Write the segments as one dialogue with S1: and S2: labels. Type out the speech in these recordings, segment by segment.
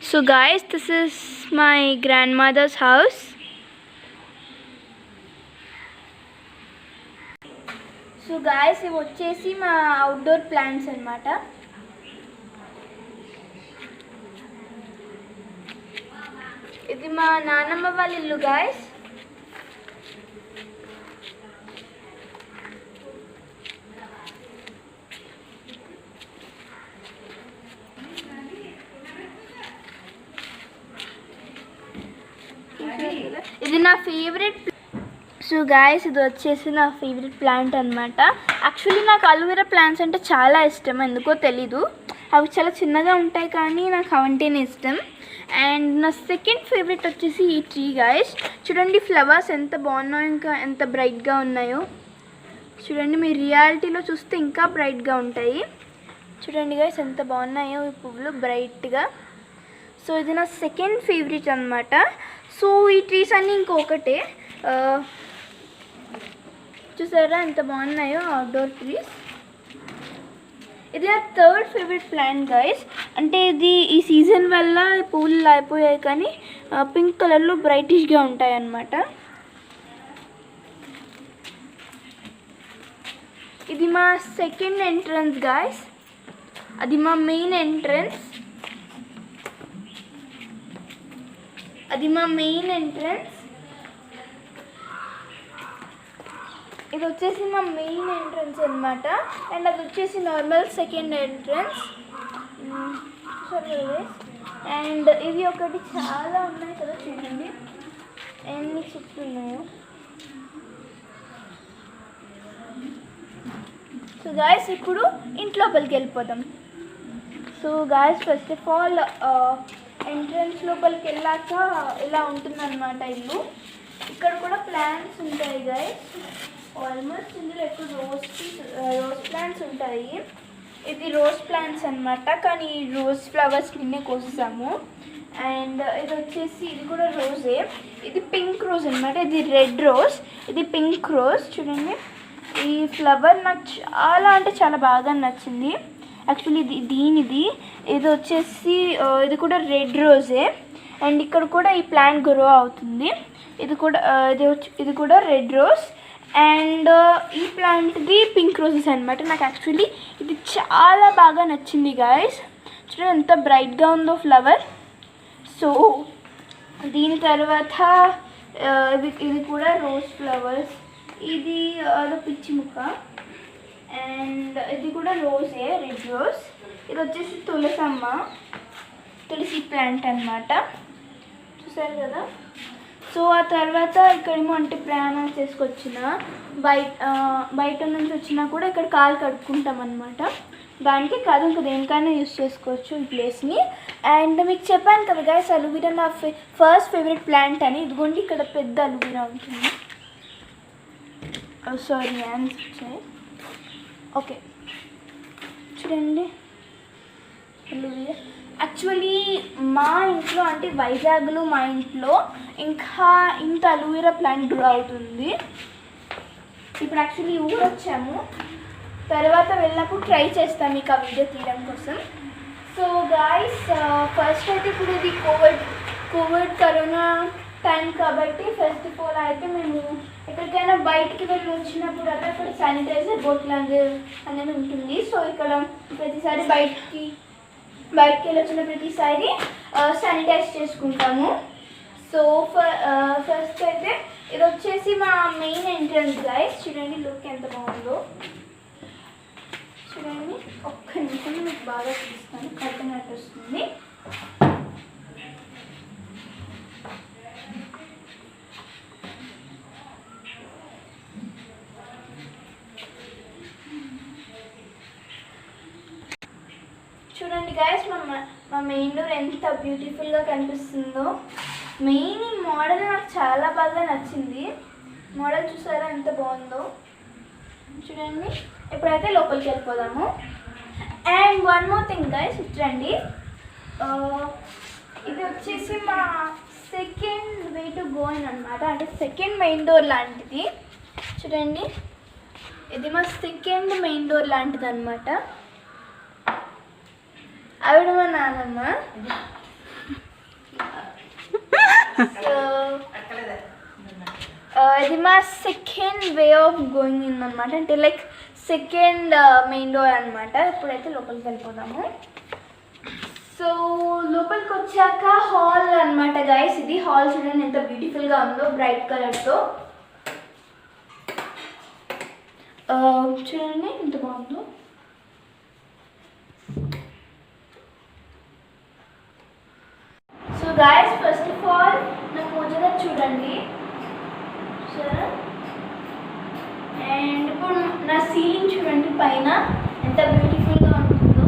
S1: So guys, this is my grandmother's house. So guys, ఇవి వచ్చేసి మా అవుట్డోర్ ప్లాంట్స్ అన్నమాట. ఇది మా నాన్నమ్మ వాళ్ళ ఇల్లు గాయస్. ఇది నా ఫేవరెట్. సో గాయస్, ఇది వచ్చేసి నా ఫేవరెట్ ప్లాంట్ అనమాట. యాక్చువల్లీ నాకు అలోవెరా ప్లాంట్స్ అంటే చాలా ఇష్టం, ఎందుకో తెలీదు. అవి చాలా చిన్నగా ఉంటాయి కానీ నాకు అవంటేనే ఇష్టం. అండ్ నా సెకండ్ ఫేవరెట్ వచ్చేసి ఈ ట్రీ గాయస్. చూడండి ఫ్లవర్స్ ఎంత బాగున్నాయో, ఇంకా ఎంత బ్రైట్గా ఉన్నాయో చూడండి. మీరు రియాలిటీలో చూస్తే ఇంకా బ్రైట్గా ఉంటాయి. చూడండి గాయస్ ఎంత బాగున్నాయో ఈ పువ్వులు బ్రైట్గా. సో ఇది నా సెకండ్ ఫేవరెట్ అనమాట. సో ఈ ట్రీస్ అన్నీ ఇంకొకటే చూసారా ఎంత బాగున్నాయో అవుట్డోర్ ట్రీస్. ఇది నా థర్డ్ ఫేవరెట్ ప్లాంట్ గైస్. అంటే ఇది ఈ సీజన్ వల్ల పూలు అయిపోయాయి కానీ పింక్ కలర్లో బ్రైటిష్గా ఉంటాయి అన్నమాట. ఇది మా సెకండ్ ఎంట్రన్స్ గైస్. అది మా మెయిన్ ఎంట్రన్స్. ఇది వచ్చేసి మా మెయిన్ ఎంట్రన్స్ అనమాట. అండ్ అది వచ్చేసి నార్మల్ సెకండ్ ఎంట్రన్స్. అండ్ ఇవి ఒకటి చాలా ఉన్నాయి కదా, చూడండి ఎన్ని చెట్లు ఉన్నాయో. సో గాయస్ ఇప్పుడు ఇంట్లోపలికి వెళ్ళిపోతాం. So guys first of all entrance లోపలికి వెళ్ళాక ఇలా ఉంటుందన్నమాట ఇల్లు. ఇక్కడ కూడా ప్లాంట్స్ ఉంటాయి గాయస్. ఆల్మోస్ట్ ఇందులో ఎక్కువ రోజ్ ప్లాంట్స్ ఉంటాయి. ఇది రోజ్ ప్లాంట్స్ అనమాట, కానీ రోజ్ ఫ్లవర్స్ నిన్నే కోసాము. అండ్ ఇది వచ్చేసి ఇది కూడా రోజే. ఇది పింక్ రోజ్ అనమాట. ఇది రెడ్ రోజ్, ఇది పింక్ రోజ్. చూడండి ఈ ఫ్లవర్ నాకు చాలా అంటే చాలా బాగా నచ్చింది. యాక్చువల్లీ దీనిది ఇది వచ్చేసి ఇది కూడా రెడ్ రోజే. అండ్ ఇక్కడ కూడా ఈ ప్లాంట్ గ్రో అవుతుంది. ఇది కూడా ఇది కూడా రెడ్ రోజ్. అండ్ ఈ ప్లాంట్ది పింక్ రోజెస్ అనమాట. నాకు యాక్చువల్లీ ఇది చాలా బాగా నచ్చింది గాయస్. చూడండి ఎంత బ్రైట్గా ఉందో ఫ్లవర్. సో దీని తర్వాత ఇది కూడా రోజ్ ఫ్లవర్స్. ఇది పిచ్చి ముక్క. అండ్ ఇది కూడా రోజే, రెడ్ రోజ్. ఇది వచ్చేసి తులసి ప్లాంట్ అనమాట. చూసారు కదా. సో ఆ తర్వాత ఇక్కడేమో అంటే ప్రయాణాలు చేసుకొచ్చిన బయట నుంచి వచ్చినా కూడా ఇక్కడ కాలు కడుక్కుంటాం అనమాట. దానికి కాదు ఇంకా దేనికైనా యూస్ చేసుకోవచ్చు ఈ ప్లేస్ని. అండ్ మీకు చెప్పాను కదా గైస్, అలోవెరా నా ఫస్ట్ ఫేవరెట్ ప్లాంట్ అని. ఇదిగోండి ఇక్కడ పెద్ద అలోవెరా ఉంటుంది. సారీ హ్యాండ్స్ వచ్చాయి. ఓకే చూడండి అలోవెరా. యాక్చువల్లీ మా ఇంట్లో అంటే వైజాగ్లో మా ఇంట్లో ఇంకా ఇంత అలోవెరా ప్లాంట్ గ్రో అవుతుంది. ఇప్పుడు యాక్చువల్లీ ఊరు వచ్చాము, తర్వాత వెళ్ళినప్పుడు ట్రై చేస్తాం మీకు ఆ వీడియో తీయడం కోసం. సో గాయస్ ఫస్ట్ అయితే ఇప్పుడు ఇది కోవిడ్ కరోనా టైం కాబట్టి ఫస్ట్ ఆఫ్ ఆల్ అయితే మేము ఎక్కడికైనా బయటికి వెళ్ళి వచ్చినప్పుడు అయితే అక్కడ శానిటైజర్ బాటిల్ అనేది ఉంటుంది. సో ఇక్కడ ప్రతిసారి బయటికి వెళ్ళి వచ్చిన ప్రతిసారి శానిటైజ్ చేసుకుంటాము. సో ఫస్ట్ అయితే ఇది వచ్చేసి మా మెయిన్ ఎంట్రన్స్ గైస్. చూడండి లుక్ ఎంత బాగుందో. చూడండి ఒక్క నిమిషం మీకు బాగా చూస్తాను, కట్టినట్టు వస్తుంది. చూడండి గైస్ మా మెయిన్ డోర్ ఎంత బ్యూటిఫుల్గా కనిపిస్తుందో. మెయిన్ ఈ మోడల్ నాకు చాలా బాగా నచ్చింది. మోడల్ చూసారా ఎంత బాగుందో. చూడండి ఇప్పుడైతే లోపలికి వెళ్ళిపోదాము. And one more thing guys, చూడండి ఇది వచ్చేసి మా second way to go in అనమాట. అంటే సెకండ్ మెయిన్ డోర్ లాంటిది. చూడండి ఇది మా సెకండ్ మెయిన్ డోర్ లాంటిది అనమాట. ఆవిడ మా నాన్నమ్మ. ఇది మా second way of going in అనమాట, అంటే లైక్ సెకండ్ మెయిన్ డోర్ అనమాట. ఇప్పుడైతే లోపలికి వెళ్ళిపోదాము. సో లోపలికి వచ్చాక హాల్ అనమాట గైస్. ఇది హాల్ చూడండి ఎంత బ్యూటిఫుల్గా ఉందో, బ్రైట్ కలర్తో. చూడండి ఎంత బాగుందో. So guys first of all నా పూజ చూడండి సరే. అండ్ ఇప్పుడు నా సీలింగ్ చూడండి పైన ఎంత బ్యూటిఫుల్గా ఉంటుందో.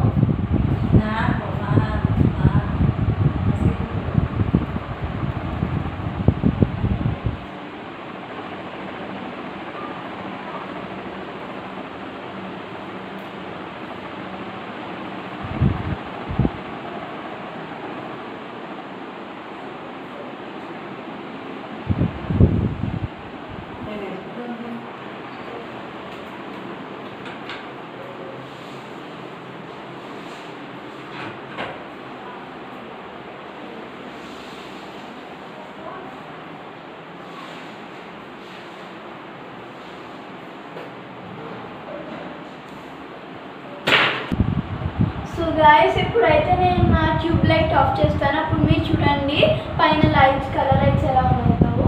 S1: సో గాయస్ ఇప్పుడైతే నేను నా ట్యూబ్ లైట్ ఆఫ్ చేస్తాను. అప్పుడు మీరు చూడండి పైన లైట్స్, కలర్ లైట్స్ ఎలా ఉన్నాయో.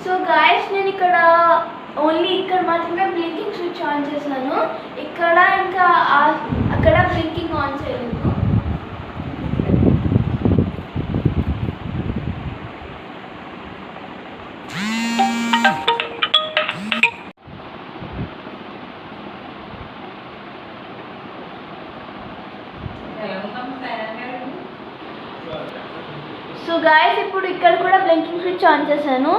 S1: సో గాయస్ నేను ఇక్కడ ఓన్లీ ఇక్కడ మాత్రమే బ్లింకింగ్ స్విచ్ ఆన్ చేశాను. ఇక్కడ ఇంకా అక్కడ బ్లింకింగ్ ఆన్ చేయలేదు. సో గాయస్ ఇప్పుడు ఇక్కడ కూడా బ్లింకింగ్ స్విచ్ ఆన్ చేశాను.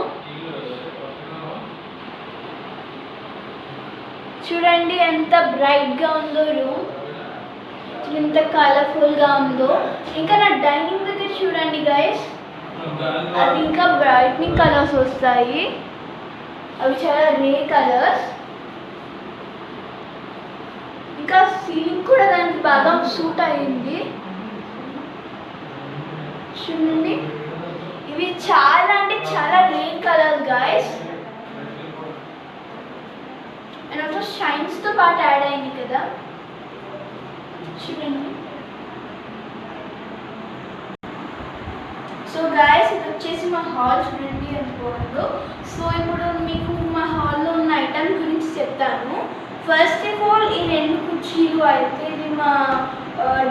S1: చూడండి ఎంత బ్రైట్గా ఉందో రూమ్, ఎంత కలర్ఫుల్గా ఉందో. ఇంకా నా డైనింగ్ దగ్గర చూడండి గాయస్, అది ఇంకా బ్రైట్నింగ్ కలర్స్ వస్తాయి. అవి చాలా రే కలర్స్. ఇంకా సీలింగ్ కూడా దానికి బాగా సూట్ అయ్యింది. చూడండి ఇవి చాలా అంటే చాలా rare colour guys. And also షైన్స్తో పాటు యాడ్ అయింది కదా. చూడండి. సో గాయస్ ఇది వచ్చేసి మా హాల్ చూడండి ఎంత బాగుందో. సో ఇప్పుడు మీకు మా హాల్లో ఉన్న ఐటమ్ గురించి చెప్తాను. ఫస్ట్ ఆఫ్ ఆల్ ఈ 2 కుర్చీలు అయితే ఇది మా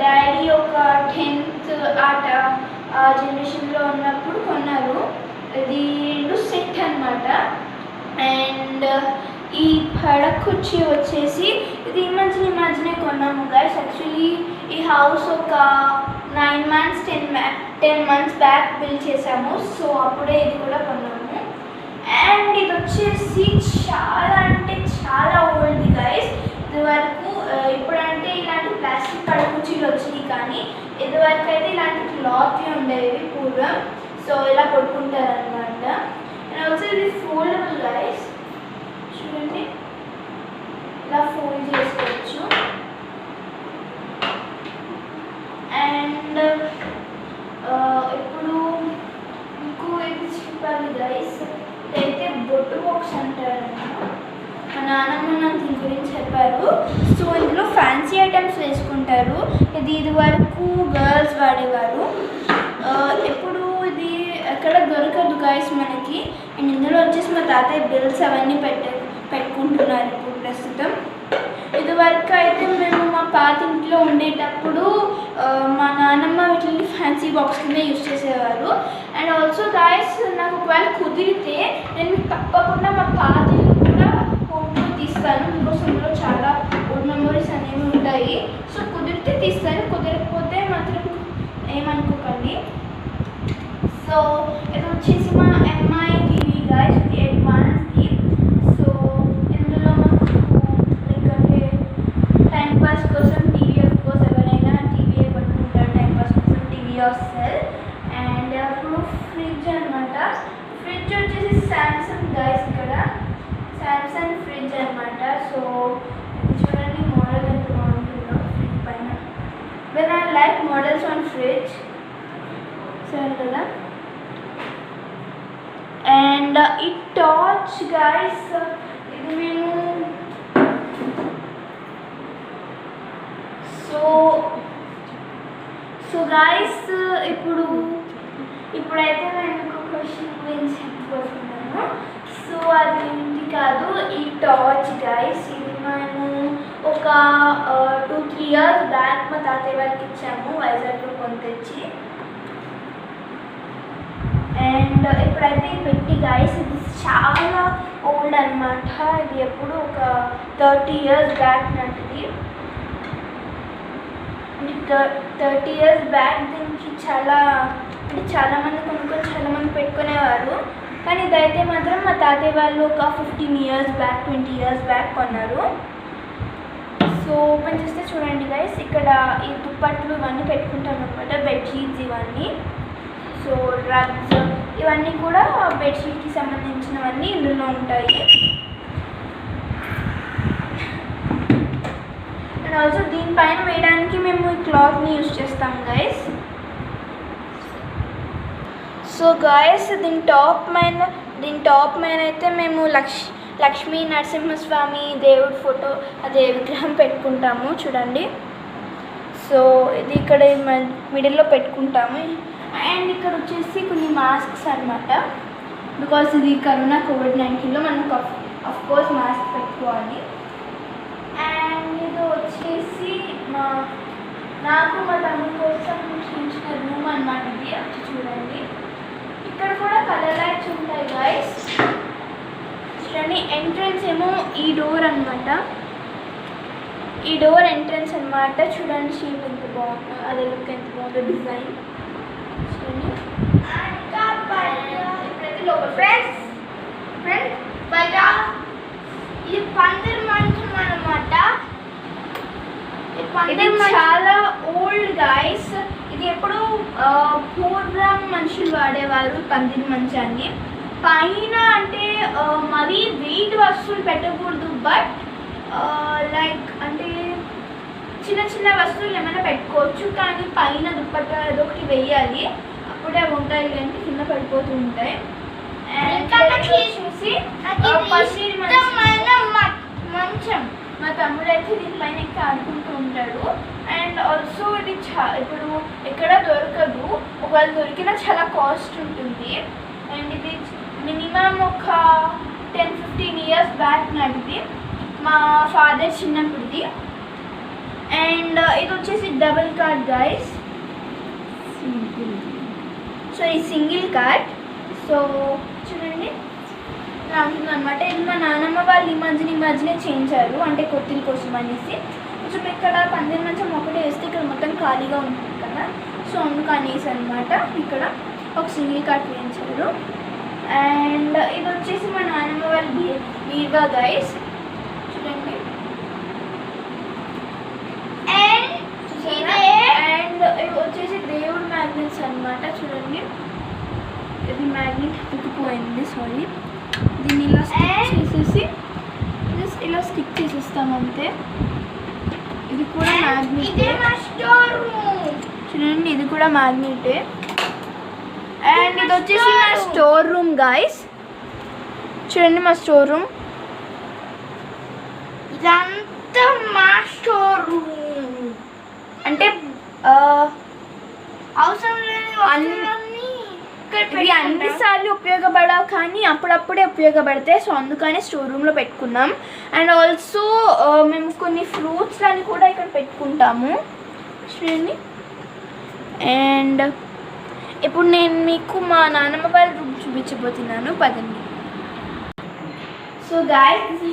S1: డాడీ ఒక 10th ఆ జనరేషన్లో ఉన్నప్పుడు కొన్నారు. ఇది 2 సెట్ అనమాట. అండ్ ఈ పడక కుర్చీ వచ్చేసి ఇది ఈ మధ్యనే కొన్నాము గైస్. యాక్చువల్లీ ఈ హౌస్ ఒక 9 months 10 months బ్యాక్ బిల్డ్ చేసాము. సో అప్పుడే ఇది కూడా కొన్నాము. అండ్ ఇది వచ్చేసి చాలా అంటే చాలా ఓల్డ్ గైస్. ఇది వరకు ఇప్పుడంటే ఇలాంటి ప్లాస్టిక్ పడక కుర్చీలు వచ్చినాయి, కానీ ఇదివరకు అయితే ఇలాంటి క్లాత్ ఉండేవి పూర్వం. సో ఇలా పడుకుంటారు అనమాట. అండ్ ఆల్సో ఇది ఫోల్డబుల్ గైస్. చూడండి ఇలా ఫోల్డ్ చేసుకోవచ్చు. అండ్ ఇప్పుడు మీకు ఇది చెప్పాలి గైస్, ఇదైతే బొట్టు బాక్స్ అంటారన్నమాట. మా నాన్నమ్మ నాకు దీని గురించి చెప్పారు. సో ఇందులో ఫ్యాన్సీ ఐటమ్స్ వేసుకుంటారు. ఇది వరకు గర్ల్స్ వాడేవారు. ఇప్పుడు ఇది ఎక్కడ దొరకదు గైస్ మనకి. అండ్ ఇందులో వచ్చేసి మా తాతయ్య బిల్స్ అవన్నీ పెట్టుకుంటున్నారు ఇప్పుడు ప్రస్తుతం. ఇది వరకు అయితే మేము మా పాత ఇంట్లో ఉండేటప్పుడు మా నాన్నమ్మ వీటిని ఫ్యాన్సీ బాక్స్ కింద యూజ్ చేసేవారు. అండ్ ఆల్సో గాయస్ నాకు ఒకవేళ కుదిరితే నేను తప్పకుండా మా పాత ఇల్లు కూడా హోమ్ టూర్ తీస్తాను. బికాస్ అందులో చాలా ఓల్డ్ మెమరీస్ అనేవి ఉంటాయి. సో కుదిరితే తీస్తాను, కుదరకపోతే మాత్రం ఏమనుకోకండి. సో ఇది వచ్చేసి మా ఎంఐ టీవీ గాయస్, ఇది అడ్వాన్స్ది. సో ఇందులో మాకు అంటే టైంపాస్ కోసం టీవీ, ఆఫ్ కోర్స్ ఎవరైనా టీవీ పట్టుకుంటారు టైంపాస్ కోసం, టీవీ ఆర్ సెల్. అండ్ అప్పుడు ఫ్రిడ్జ్ అనమాట. ఫ్రిడ్జ్ వచ్చేసి శాంసంగ్ గాయస్, ఇక్కడ శాంసంగ్ ఫ్రిడ్జ్ అనమాట. సో చూడండి మోడల్ ఎంత బాగుంటుందో ఫ్రిడ్జ్ పైన. When I like models on fridge. సరే కదా. And ఈ torch guys, ఇది మేము సో guys ఇప్పుడైతే నేను ఇంకొక క్వశ్చన్ గురించి చెప్పబోతున్నాను. సో అది ఏంటి కాదు, ఈ టార్చ్ గైస్, ఇది మేము ఒక 2-3 years బ్యాక్ మా తాతయ్య వాళ్ళకి ఇచ్చాము వైజాగ్లో కొని తెచ్చి. అండ్ ఇప్పుడైతే ఇది పెట్టి గైస్, ఇది చాలా ఓల్డ్ అనమాట. ఇది ఎప్పుడు ఒక 30 years బ్యాక్ నాటిది. 30 years బ్యాక్ దీనికి చాలామంది కొనుక్కొని చాలామంది పెట్టుకునేవారు. కానీ ఇదైతే మాత్రం మా తాతయ్య వాళ్ళు ఒక 15 years బ్యాక్ 20 years బ్యాక్ కొన్నారు. సో ఓపెన్ చేస్తే చూడండి గైస్, ఇక్కడ ఈ దుప్పట్లు ఇవన్నీ పెట్టుకుంటాం అనమాట, బెడ్షీట్స్ ఇవన్నీ. సో రగ్స్ ఇవన్నీ కూడా బెడ్షీట్కి సంబంధించినవన్నీ ఇందులో ఉంటాయి. అండ్ ఆల్సో దీనిపైన వేయడానికి మేము ఈ క్లాత్ని యూజ్ చేస్తాం గైస్. సో గాయస్, దీని టాప్ మైన అయితే మేము లక్ష్మీ నరసింహస్వామి దేవుడి ఫోటో, అదే విగ్రహం పెట్టుకుంటాము చూడండి. సో ఇది ఇక్కడ మిడిల్లో పెట్టుకుంటాము. అండ్ ఇక్కడ వచ్చేసి కొన్ని మాస్క్స్ అనమాట, బికాస్ ఇది కరోనా COVID-19లో మనం అఫ్కోర్స్ మాస్క్ పెట్టుకోవాలి. అండ్ ఇది వచ్చేసి నాకు మా తమ్ముడి కోసం చూపించిన రూమ్ అనమాట. ఇది వచ్చి చూడండి, ఇక్కడ కూడా కలర్ లైట్స్ ఉంటాయి గైస్. చూడండి, ఎంట్రన్స్ ఏమో ఈ డోర్ అనమాట. ఈ డోర్ ఎంట్రన్స్ అనమాట. చూడండి షేప్ ఎంత బాగుందో, అదే లుక్ ఎంత బాగుందో, డిజైన్ చూడండి. ఇప్పుడైతే లోపల ఫ్రెండ్స్ పైగా ఇది పందిరి మంచం అనమాట. ఇది చాలా ఓల్డ్ గైస్. ఇది ఎప్పుడు పూర్వం మనుషులు వాడేవారు పందిరి మంచాన్ని. పైన అంటే మరీ వెయిట్ వస్తువులు పెట్టకూడదు, బట్ లైక్ అంటే చిన్న చిన్న వస్తువులు ఏమైనా పెట్టుకోవచ్చు. కానీ పైన దుప్పట్ట ఏదో ఒకటి వేయాలి, అప్పుడే అవి ఉంటాయి, అంటే కింద పడిపోతూ ఉంటాయి. చూసి మంచం మా తమ్ముడు అయితే దీనిపైన ఎక్కి ఆడుకుంటూ ఉంటాడు. అండ్ ఆల్సో ఇది ఇప్పుడు ఎక్కడ దొరకదు, ఒకవేళ దొరికినా చాలా కాస్ట్ ఉంటుంది. అండ్ ఇది మినిమం ఒక 10-15 years బ్యాక్ నాటిది, మా ఫాదర్ చిన్నప్పుడుది. అండ్ ఇది వచ్చేసి డబుల్ కార్డ్ గైస్. సో ఈ సింగిల్ కార్డ్. సో చూడండి ఇలా ఉంటుంది అనమాట. ఇది మా నాన్నమ్మ వాళ్ళు ఈ మధ్యనే చేయించారు, అంటే కొత్తిల కోసం అనేసి. కొంచెం ఇక్కడ పందిరి మంచం ఒకటే వేస్తే ఇక్కడ మొత్తం ఖాళీగా ఉంటుంది కదా, సో అందుకనేసి అనమాట ఇక్కడ ఒక సింగిల్ కార్డ్ వేయించారు. అండ్ ఇది వచ్చేసి మా నాన్నమ్మ వాళ్ళ బీరువా గైస్. చూడండి, అండ్ ఇది వచ్చేసి దేవుడు మ్యాగ్నెట్స్ అనమాట. చూడండి, ఇది మ్యాగ్నెట్ అతుక్కుపోయింది, సారీ. దీన్ని ఇలా స్టిక్ చేసేసి జస్ట్ ఇలా స్టిక్ చేసేస్తాం అంతే. ఇది కూడా మ్యాగ్నెట్ చూడండి, ఇది కూడా మ్యాగ్నెటే. అండ్ ఇది వచ్చేసి మా స్టోర్ రూమ్ గైస్. చూడండి మా స్టోర్ రూమ్, ఇదంతా మా స్టోర్ రూమ్. అంటే అవసరం లేని ఇవి అన్నిసార్లు ఉపయోగపడవు, కానీ అప్పుడప్పుడే ఉపయోగపడతాయి. సో అందుకనే స్టోర్ రూమ్లో పెట్టుకున్నాం. అండ్ ఆల్సో మేము కొన్ని ఫ్రూట్స్లని కూడా ఇక్కడ పెట్టుకుంటాము చూడండి. అండ్ ఇప్పుడు నేను మీకు మా నాన్నమ్మ వాళ్ళ రూమ్ చూపించబోతున్నాను, పదండి. సో గాయ్స్,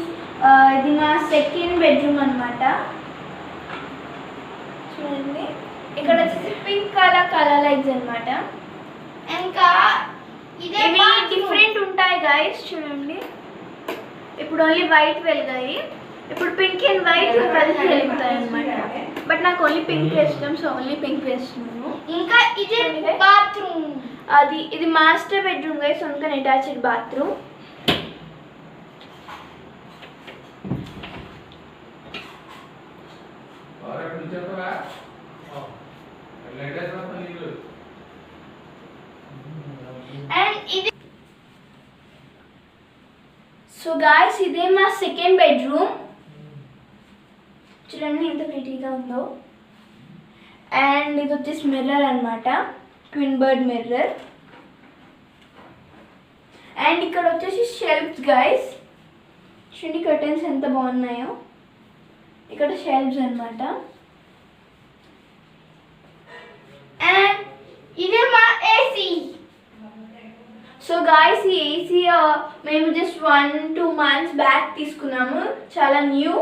S1: ఇది మా సెకండ్ బెడ్రూమ్ అనమాట. చూడండి, ఇక్కడ వచ్చేసి పింక్ కలర్ లైట్స్ అనమాట. ఇంకా ఇవి డిఫరెంట్ ఉంటాయి గాయస్. చూడండి, ఇప్పుడు ఓన్లీ వైట్ వెలిగాయి, ఇప్పుడు పింక్ అండ్ వైట్ కలిసి వెలుగుతాయి అనమాట. బట్ నాకు ఓన్లీ పింక్ ఇష్టం, సో ఓన్లీ పింక్ వేస్తున్నాను. ఇంకా ఇది బాత్రూమ్, ఇది మాస్టర్ బెడ్రూమ్ గైస్, అందుకని అటాచ్డ్ బాత్రూమ్. సో గాయస్ ఇదే మా సెకండ్ బెడ్రూమ్. చూడండి ఎంత ప్రిటీగా ఉందో. అండ్ ఇది వచ్చేసి మిర్రర్ అనమాట, ట్విన్ బర్డ్ మిర్రర్. అండ్ ఇక్కడ వచ్చేసి షెల్ఫ్స్ గాయస్. చూడండి కర్టెన్స్ ఎంత బాగున్నాయో. ఇక్కడ షెల్ఫ్స్ అనమాట. అండ్ ఇదే మా ఏసీ. సో గాయస్ ఈ ఏసీ మేము జస్ట్ 1-2 months బ్యాక్ తీసుకున్నాము, చాలా న్యూ.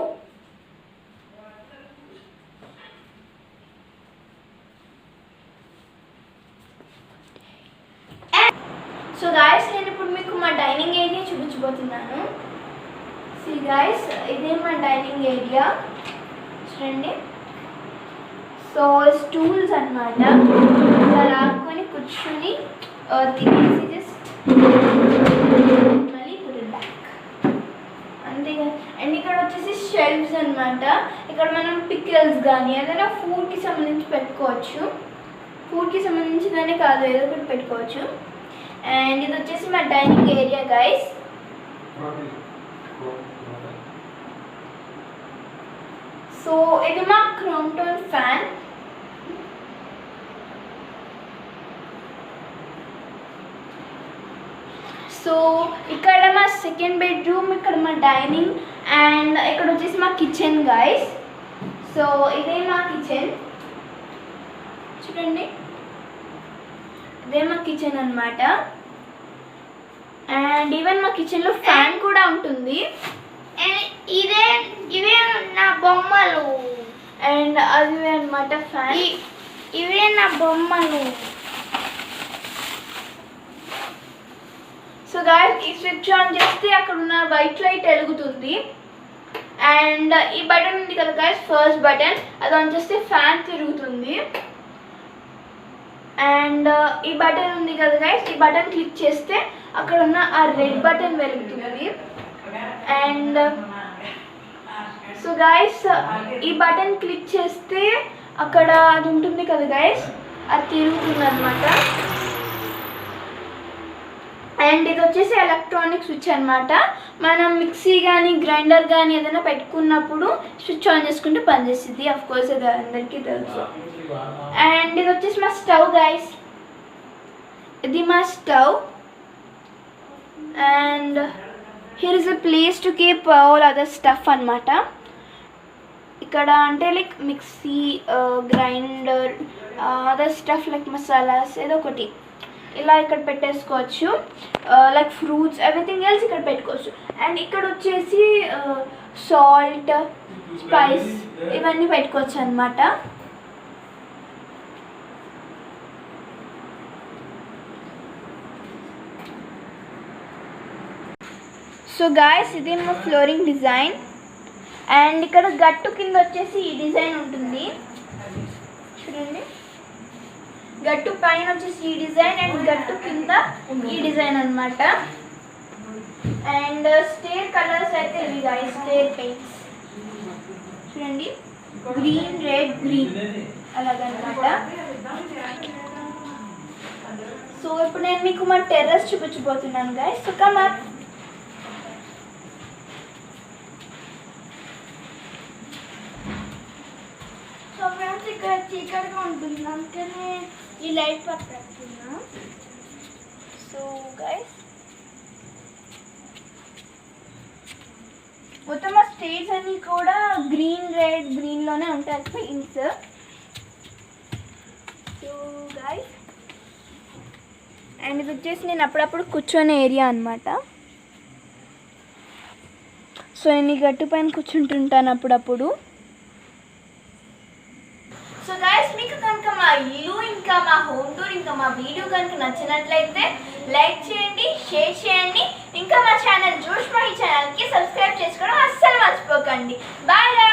S1: సో గాయస్ నేను ఇప్పుడు మీకు మా డైనింగ్ ఏరియా చూపించబోతున్నాను. సీ గాయస్ ఇదే మా డైనింగ్ ఏరియా చూడండి. సో స్టూల్స్ అనమాట, ఇలా రాసుకొని కూర్చుని తినేసి జస్ట్ మళ్ళీ పుట్ ఇట్ బ్యాక్ అంతేగా. అండ్ ఇక్కడ వచ్చేసి షెల్ఫ్స్ అనమాట. ఇక్కడ మనం పికిల్స్ కానీ ఏదైనా ఫుడ్కి సంబంధించి పెట్టుకోవచ్చు. ఫుడ్కి సంబంధించిందనే కాదు, ఏదో ఒకటి పెట్టుకోవచ్చు. అండ్ ఇది వచ్చేసి మా డైనింగ్ ఏరియా గైస్. సో ఇది మా క్రోమ్టోన్ ఫ్యాన్. సో ఇక్కడ మా సెకండ్ బెడ్రూమ్, ఇక్కడ మా డైనింగ్, అండ్ ఇక్కడ వచ్చేసి మా కిచెన్ గైస్. సో ఇదే మా కిచెన్ చూడండి, ఇదే మా కిచెన్ అనమాట. అండ్ ఈవెన్ మా కిచెన్లో ఫ్యాన్ కూడా ఉంటుంది.
S2: ఇవే నా బొమ్మలు.
S1: అండ్ అది అనమాట ఫ్యాన్.
S2: ఇవే నా బొమ్మలు.
S1: సో గాయస్ ఈ స్విచ్ ఆన్ చేస్తే అక్కడ ఉన్న వైట్ లైట్ వెలుగుతుంది. అండ్ ఈ బటన్ ఉంది కదా గాయస్, ఫస్ట్ బటన్, అది ఆన్ చేస్తే ఫ్యాన్ తిరుగుతుంది. అండ్ ఈ బటన్ ఉంది కదా గైస్, ఈ బటన్ క్లిక్ చేస్తే అక్కడ ఉన్న ఆ రెడ్ బటన్ వెలుగుతుంది. అండ్ సో గైస్ ఈ బటన్ క్లిక్ చేస్తే అక్కడ అది ఉంటుంది కదా గైస్, అది తిరుగుతుంది అనమాట. అండ్ ఇది వచ్చేసి ఎలక్ట్రానిక్ స్విచ్ అనమాట. మనం మిక్సీ కానీ గ్రైండర్ కానీ ఏదైనా పెట్టుకున్నప్పుడు స్విచ్ ఆన్ చేసుకుంటే పనిచేస్తుంది. అఫ్ కోర్స్ అది అందరికీ తెలుసు. అండ్ ఇది వచ్చేసి మా స్టవ్ గైస్, ఇది మా stove. And here is a place to keep all other stuff అనమాట. ఇక్కడ అంటే like mixie, grinder, other stuff like masalas ఏదో ఒకటి ఇలా ఇక్కడ పెట్టేసుకోవచ్చు. లైక్ ఫ్రూట్స్, ఎవ్రీథింగ్ ఎల్స్ ఇక్కడ పెట్టుకోవచ్చు. అండ్ ఇక్కడ వచ్చేసి సాల్ట్, స్పైస్ ఇవన్నీ పెట్టుకోవచ్చు అనమాట. సో గాయస్ ఇది మా ఫ్లోరింగ్ డిజైన్. అండ్ ఇక్కడ గట్టు కింద వచ్చేసి ఈ డిజైన్ ఉంటుంది చూడండి. గట్టు పైన వచ్చేసి ఈ డిజైన్ అండ్ గట్టు కింద ఈ డిజైన్ అనమాట. అండ్ స్టేర్ కలర్స్ అయితే ఇవి గాయస్, స్టేర్ పెయింట్స్ చూడండి, గ్రీన్, రెడ్, గ్రీన్ అలాగనమాట. సో ఇప్పుడు నేను మీకు మా టెర్రస్ చూపించబోతున్నాను guys. So come up. So friends ఇక్కడ చీకటిగా ఉంటుంది, అందుకనే ఈ లైట్ పట్టుకున్నా. సో గైస్ మొత్తం ఆ స్టేట్స్ అన్నీ కూడా గ్రీన్, రెడ్, గ్రీన్లోనే ఉంటాయి పెయింట్స్. సో గైస్ అండ్ ఇది వచ్చేసి నేను అప్పుడప్పుడు కూర్చొనే ఏరియా అనమాట. సో నేను ఈ గట్టు పైన కూర్చుంటుంటాను అప్పుడప్పుడు. సో గైస్ మీకు కనుక మా ఇల్లు, ఇంకా మా హోమ్ టూర్, ఇంకా మా వీడియో కనుక నచ్చినట్లయితే లైక్ చేయండి, షేర్ చేయండి. ఇంకా మా ఛానల్ జోష్మహి ఛానల్కి సబ్స్క్రైబ్ చేసుకోవడం అస్సలు మర్చిపోకండి. బాయ్.